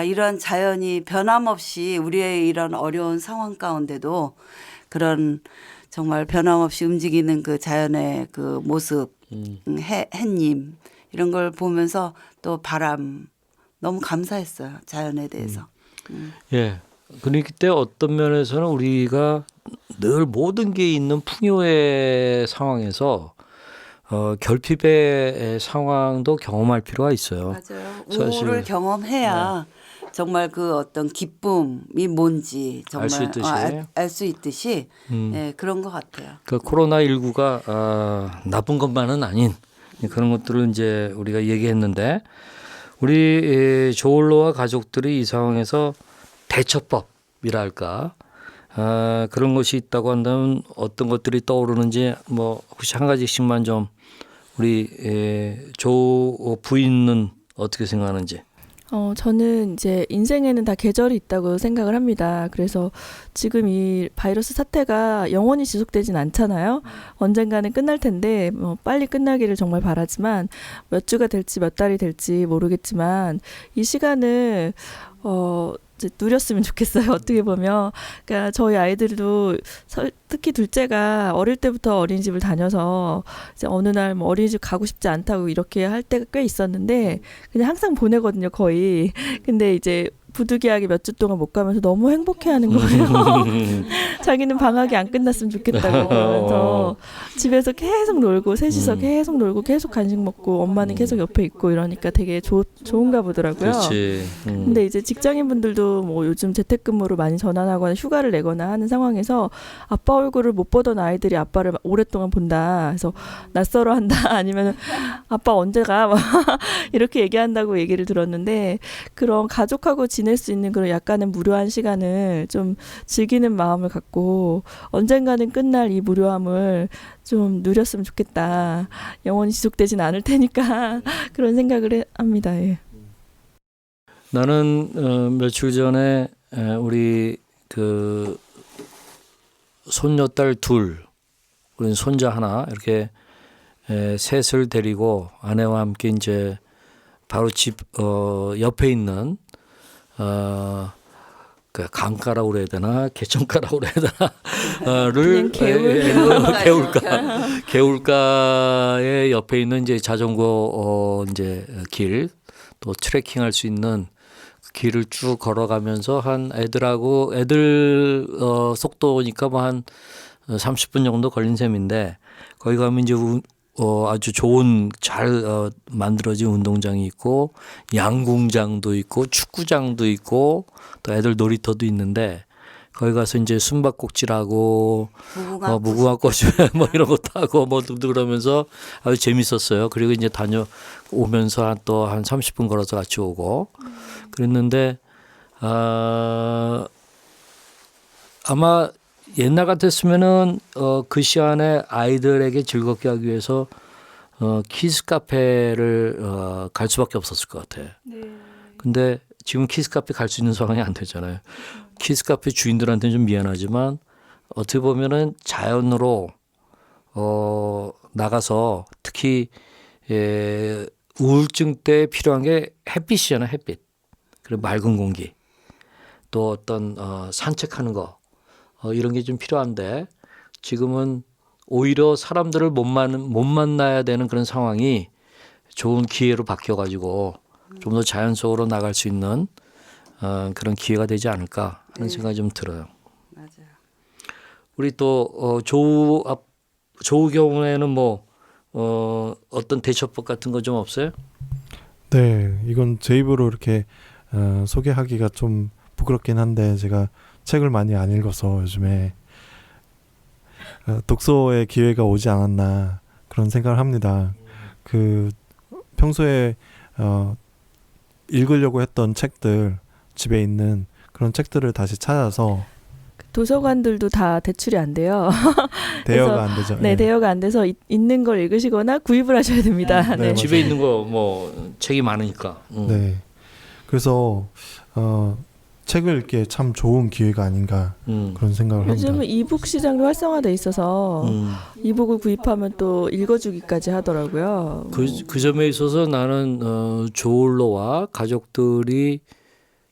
이런 자연이 변함없이 우리의 이런 어려운 상황 가운데도 그런 정말 변함없이 움직이는 그 자연의 그 모습, 햇님 이런 걸 보면서 또 바람 너무 감사했어요. 자연에 대해서. 예. 그때 어떤 면에서는 우리가 늘 모든 게 있는 풍요의 상황에서 결핍의 상황도 경험할 필요가 있어요. 맞아요. 사실. 우울을 경험해야 정말 그 어떤 기쁨이 뭔지 정말 알 수 있듯이. 알 수 있듯이 예, 그런 것 같아요. 그 코로나19가 나쁜 것만은 아닌 그런 것들을 이제 우리가 얘기했는데 우리 조홀로와 가족들이 이 상황에서 대처법이랄까 그런 것이 있다고 한다면 어떤 것들이 떠오르는지 뭐 혹시 한 가지씩만 좀 우리 조 부인은 어떻게 생각하는지. 저는 이제 인생에는 다 계절이 있다고 생각을 합니다. 그래서 지금 이 바이러스 사태가 영원히 지속되진 않잖아요. 언젠가는 끝날 텐데 빨리 끝나기를 정말 바라지만 몇 주가 될지 몇 달이 될지 모르겠지만 이 시간을 이제 누렸으면 좋겠어요. 어떻게 보면. 그러니까 저희 아이들도 특히 둘째가 어릴 때부터 어린이집을 다녀서 이제 어느 날 뭐 어린이집 가고 싶지 않다고 이렇게 할 때가 꽤 있었는데 그냥 항상 보내거든요, 거의. 근데 이제 부득이하게 몇 주 동안 못 가면서 너무 행복해하는 거예요. 자기는 방학이 안 끝났으면 좋겠다고 그러면서 집에서 계속 놀고 셋이서 계속 놀고 계속 간식 먹고 엄마는 계속 옆에 있고 이러니까 되게 좋은가 보더라고요. 그렇지. 근데 이제 직장인분들도 뭐 요즘 재택근무로 많이 전환하거나 휴가를 내거나 하는 상황에서 아빠 얼굴을 못 보던 아이들이 아빠를 오랫동안 본다. 그래서 낯설어한다. 아니면 아빠 언제 가? 이렇게 얘기한다고 얘기를 들었는데 그런 가족하고 지낼 수 있는 그런 약간의 무료한 시간을 좀 즐기는 마음을 갖고 언젠가는 끝날 이 무료함을 좀 누렸으면 좋겠다. 영원히 지속되진 않을 테니까 그런 생각을 합니다. 예. 나는 며칠 전에 우리 그 손녀딸 둘, 우리 손자 하나 이렇게 셋을 데리고 아내와 함께 이제 바로 집 옆에 있는 그 강가라고 그래야 되나 개천가라고 그래야 되나를 개울가의 옆에 있는 이제 자전거 이제 길 또 트레킹할 수 있는 길을 쭉 걸어가면서 한 애들 속도니까 뭐 한 30분 정도 걸린 셈인데 거기 가면 이제 아주 좋은 잘 만들어진 운동장이 있고 양궁장도 있고 축구장도 있고 또 애들 놀이터도 있는데 거기 가서 이제 숨바꼭질하고 무궁화꽃 뭐 이런 것도 하고 뭐 그러면서 아주 재밌었어요. 그리고 이제 다녀오면서 또 한 30분 걸어서 같이 오고 그랬는데 아마 옛날 같았으면은 그 시간에 아이들에게 즐겁게 하기 위해서 키즈 카페를 갈 수밖에 없었을 것 같아. 근데 지금 키즈 카페 갈 수 있는 상황이 안 되잖아요. 키즈 카페 주인들한테는 좀 미안하지만 어떻게 보면은 자연으로 나가서 특히 우울증 때 필요한 게 햇빛이잖아요. 햇빛. 그리고 맑은 공기. 또 어떤 산책하는 거. 이런 게 좀 필요한데 지금은 오히려 사람들을 못 만나야 되는 그런 상황이 좋은 기회로 바뀌어가지고 좀 더 자연 속으로 나갈 수 있는 그런 기회가 되지 않을까 하는 생각이 좀 들어요. 맞아요. 우리 또 조우 경우에는 뭐 어떤 대처법 같은 거 좀 없어요? 네, 이건 제 입으로 이렇게 소개하기가 좀 부끄럽긴 한데 제가 책을 많이 안 읽어서 요즘에 독서의 기회가 오지 않았나 그런 생각을 합니다. 그 평소에 읽으려고 했던 책들 집에 있는 그런 책들을 다시 찾아서 도서관들도 다 대출이 안 돼요. 대여가 안 되죠. 네, 대여가 안 돼서 있는 걸 읽으시거나 구입을 하셔야 됩니다. 네, 집에 맞아요. 있는 거 뭐 책이 많으니까. 네. 그래서 책을 읽기에 참 좋은 기회가 아닌가 그런 생각을 합니다. 요즘은 이북 시장도 활성화돼 있어서 이북을 구입하면 또 읽어주기까지 하더라고요. 그 점에 있어서 나는 조울로와 가족들이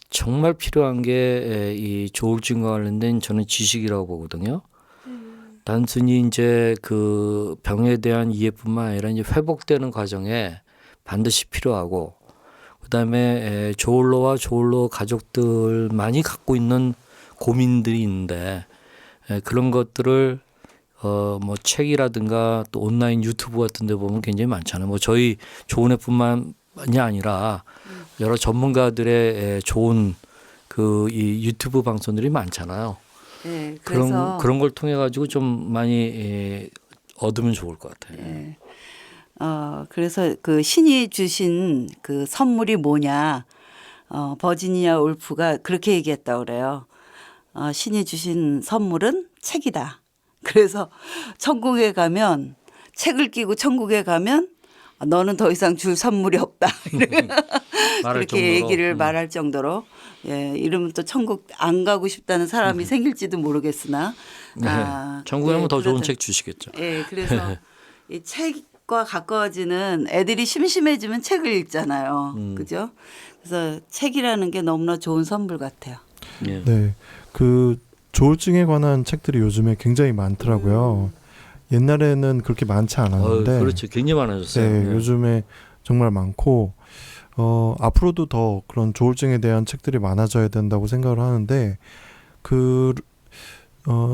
정말 필요한 게 이 조울증과 관련된 저는 지식이라고 보거든요. 단순히 이제 그 병에 대한 이해뿐만 아니라 이제 회복되는 과정에 반드시 필요하고 그다음에 조울로와 조울로 가족들만이 갖고 있는 고민들이 있는데 그런 것들을 뭐 책이라든가 또 온라인 유튜브 같은 데 보면 굉장히 많잖아요. 뭐 저희 조은혜뿐만이 아니라 여러 전문가들의 좋은 그 이 유튜브 방송들이 많잖아요. 네, 그래서 그런 걸 통해 가지고 좀 많이 얻으면 좋을 것 같아요. 네. 그래서 그 신이 주신 그 선물이 뭐냐. 버지니아 울프가 그렇게 얘기했다고 그래요. 신이 주신 선물은 책이다. 그래서 천국에 가면 책을 끼고 천국에 가면 너는 더 이상 줄 선물이 없다. 말할 그렇게 정도로. 얘기를 말할 정도로 이러면 또 천국 안 가고 싶다는 사람이 생길지도 모르겠으나 네. 천국에 가면 더 좋은 그러다- 책 주시겠죠. 그래서 이 책과 가까워지는 애들이 심심해지면 책을 읽잖아요. 그죠? 그래서 책이라는 게 너무나 좋은 선물 같아요. 예. 네, 그 조울증에 관한 책들이 요즘에 굉장히 많더라고요. 옛날에는 그렇게 많지 않았는데, 그렇죠. 굉장히 많아졌어요. 네, 예. 요즘에 정말 많고, 앞으로도 더 그런 조울증에 대한 책들이 많아져야 된다고 생각을 하는데,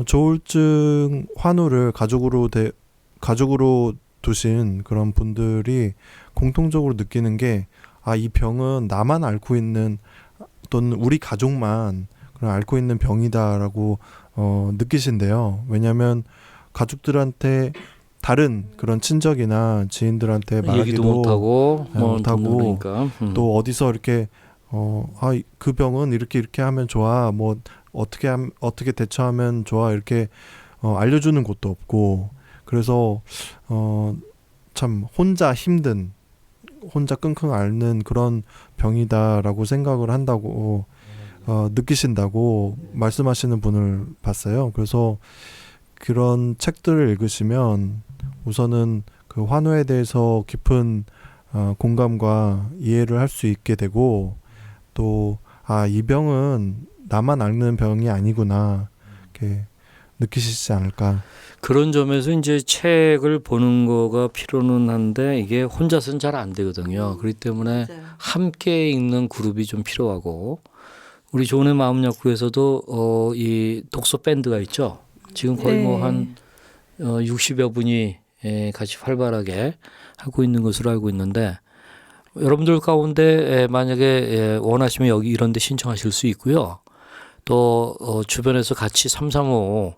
조울증 환우를 가족으로 두신 그런 분들이 공통적으로 느끼는 게, 이 병은 나만 앓고 있는 또는 우리 가족만 그런 앓고 있는 병이다라고 느끼신대요. 왜냐하면 가족들한테 다른 그런 친척이나 지인들한테 얘기도 말하기도 못하고 네, 뭐 못하고 그러니까. 또 어디서 이렇게 그 병은 이렇게 하면 좋아, 뭐 어떻게 대처하면 좋아, 이렇게 알려주는 곳도 없고, 그래서 참 혼자 끙끙 앓는 그런 병이다라고 생각을 한다고 느끼신다고 말씀하시는 분을 봤어요. 그래서 그런 책들을 읽으시면 우선은 그 환우에 대해서 깊은 공감과 이해를 할 수 있게 되고, 또 이 병은 나만 앓는 병이 아니구나, 이렇게 느끼시지 않을까. 그런 점에서 이제 책을 보는 거가 필요는 한데 이게 혼자서는 잘 안 되거든요. 그렇기 때문에 맞아요. 함께 읽는 그룹이 좀 필요하고, 우리 조은의 마음약국에서도 이 독서 밴드가 있죠. 지금 거의 네. 뭐 한 60여 분이 같이 활발하게 하고 있는 것으로 알고 있는데, 여러분들 가운데 만약에 원하시면 여기 이런 데 신청하실 수 있고요. 또 주변에서 같이 335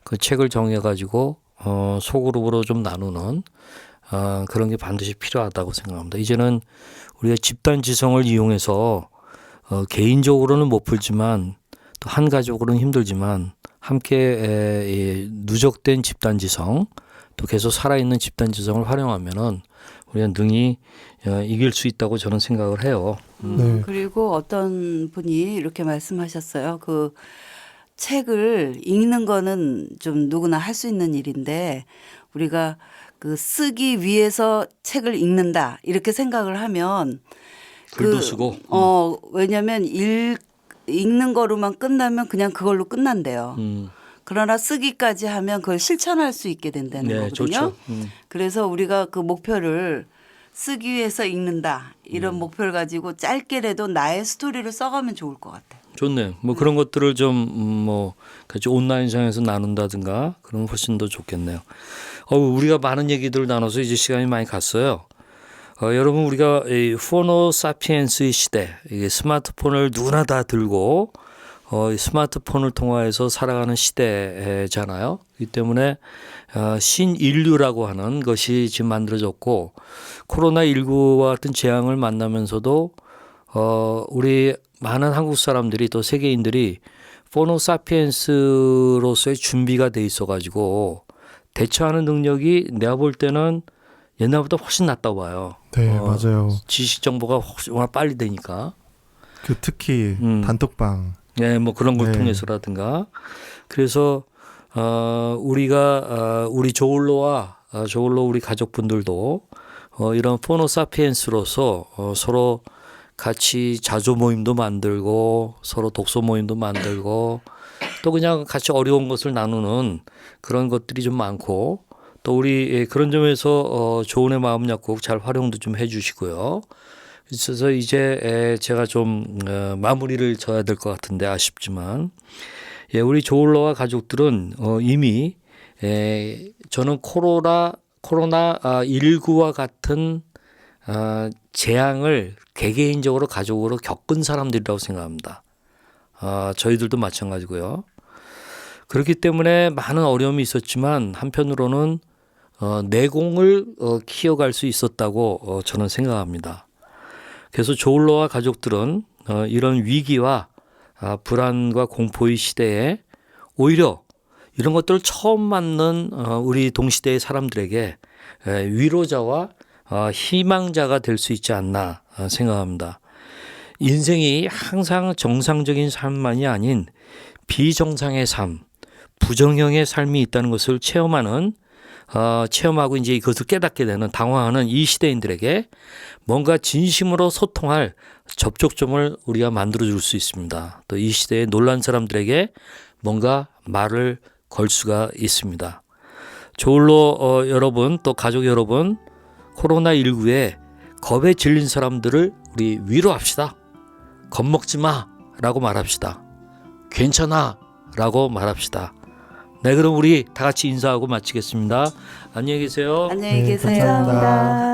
그 책을 정해가지고 소그룹으로 좀 나누는 그런 게 반드시 필요하다고 생각합니다. 이제는 우리가 집단 지성을 이용해서 개인적으로는 못 풀지만 또 한 가족으로는 힘들지만 함께 누적된 집단 지성, 또 계속 살아있는 집단 지성을 활용하면은 우리가 능히 이길 수 있다고 저는 생각을 해요. 네. 그리고 어떤 분이 이렇게 말씀하셨어요. 그 책을 읽는 거는 좀 누구나 할 수 있는 일인데, 우리가 그 쓰기 위해서 책을 읽는다 이렇게 생각을 하면 글도 쓰고. 왜냐하면 읽는 거로만 끝나면 그냥 그걸로 끝난대요. 그러나 쓰기까지 하면 그걸 실천할 수 있게 된다는 네, 거거든요. 좋죠. 그래서 우리가 그 목표를 쓰기 위해서 읽는다 이런 목표를 가지고 짧게라도 나의 스토리를 써가면 좋을 것 같아요. 좋네. 뭐 그런 것들을 좀 뭐 같이 온라인상에서 나눈다든가 그러면 훨씬 더 좋겠네요. 우리가 많은 얘기들을 나눠서 이제 시간이 많이 갔어요. 여러분, 우리가 이 호모 사피엔스의 시대, 이게 스마트폰을 누구나 다 들고 이 스마트폰을 통해서 살아가는 시대잖아요. 그렇기 때문에 신인류라고 하는 것이 지금 만들어졌고, 코로나19와 같은 재앙을 만나면서도 우리 많은 한국 사람들이 또 세계인들이 호모 사피엔스로서의 준비가 돼 있어가지고 대처하는 능력이 내가 볼 때는 옛날보다 훨씬 낫다고 봐요. 네, 맞아요. 지식 정보가 워낙 빨리 되니까. 특히 단톡방. 네, 뭐 그런 걸 네. 통해서라든가. 그래서 우리가 우리 조울로와 우리 가족분들도 이런 포노 사피엔스로서 서로 같이 자조 모임도 만들고 서로 독서 모임도 만들고 또 그냥 같이 어려운 것을 나누는 그런 것들이 좀 많고, 또 우리 그런 점에서 조은의 마음 약국 잘 활용도 좀 해주시고요. 그래서 이제 제가 좀 마무리를 져야 될 것 같은데 아쉽지만, 우리 조울러와 가족들은 이미 저는 코로나19와 같은 재앙을 개개인적으로 가족으로 겪은 사람들이라고 생각합니다. 저희들도 마찬가지고요. 그렇기 때문에 많은 어려움이 있었지만 한편으로는 내공을 키워갈 수 있었다고 저는 생각합니다. 그래서 조울로와 가족들은 이런 위기와 불안과 공포의 시대에 오히려 이런 것들을 처음 맞는 우리 동시대의 사람들에게 위로자와 희망자가 될 수 있지 않나 생각합니다. 인생이 항상 정상적인 삶만이 아닌 비정상의 삶, 부정형의 삶이 있다는 것을 체험하고 이제 그것을 깨닫게 되는 당황하는 이 시대인들에게 뭔가 진심으로 소통할 접촉점을 우리가 만들어 줄 수 있습니다. 또 이 시대의 놀란 사람들에게 뭔가 말을 걸 수가 있습니다. 조울로 여러분 또 가족 여러분, 코로나19에 겁에 질린 사람들을 우리 위로합시다. 겁먹지 마 라고 말합시다. 괜찮아 라고 말합시다. 네, 그럼 우리 다 같이 인사하고 마치겠습니다. 안녕히 계세요. 안녕히 네, 계세요. 감사합니다. 감사합니다.